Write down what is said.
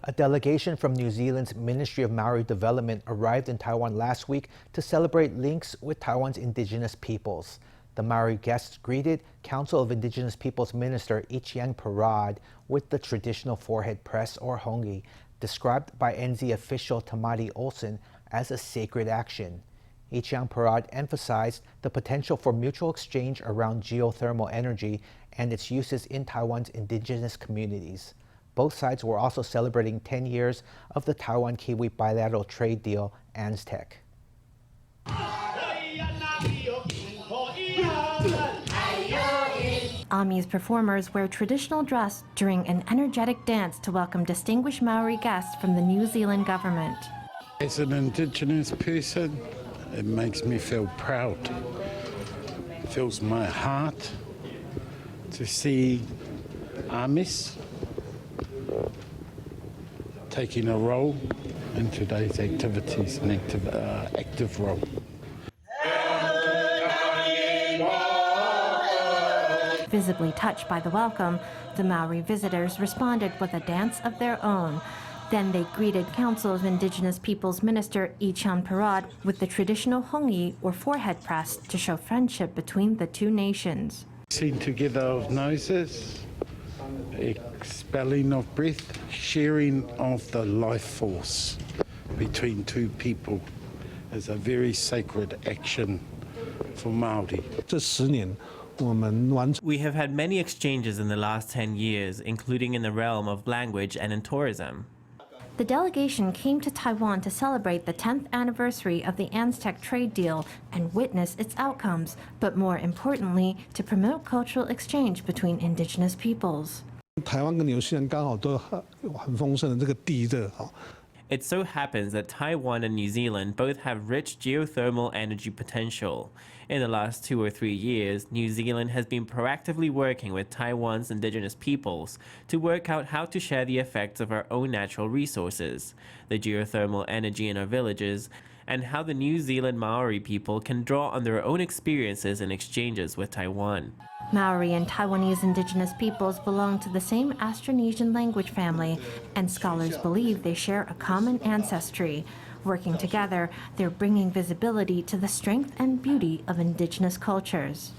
A delegation from New Zealand's Ministry of Maori Development arrived in Taiwan last week to celebrate links with Taiwan's Indigenous peoples. The Maori guests greeted Council of Indigenous Peoples Minister Icyang Parod with the traditional forehead press or hongi, described by NZ official Tamati Olsen as a sacred action. Icyang Parod emphasized the potential for mutual exchange around geothermal energy and its uses in Taiwan's indigenous communities. Both sides were also celebrating 10 years of the Taiwan-Kiwi bilateral trade deal, ANZTEC. Ami's performers wear traditional dress during an energetic dance to welcome distinguished Maori guests from the New Zealand government. As an Indigenous person, it makes me feel proud. It fills my heart to see Amis taking a role in today's activities, an active role. Visibly touched by the welcome, the Maori visitors responded with a dance of their own. Then they greeted Council of Indigenous Peoples Minister Icyang Parod with the traditional hongi or forehead press to show friendship between the two nations. Seen together of noses, expelling of breath, sharing of the life force between two people is a very sacred action for Maori. We have had many exchanges in the last 10 years, including in the realm of language and in tourism. The delegation came to Taiwan to celebrate the 10th anniversary of the ANZTEC trade deal and witness its outcomes, but more importantly, to promote cultural exchange between indigenous peoples. It so happens that Taiwan and New Zealand both have rich geothermal energy potential. In the last 2 or 3 years, New Zealand has been proactively working with Taiwan's indigenous peoples to work out how to share the effects of our own natural resources, the geothermal energy in our villages, and how the New Zealand Maori people can draw on their own experiences and exchanges with Taiwan. Maori and Taiwanese indigenous peoples belong to the same Austronesian language family, and scholars believe they share a common ancestry. Working together, they're bringing visibility to the strength and beauty of indigenous cultures.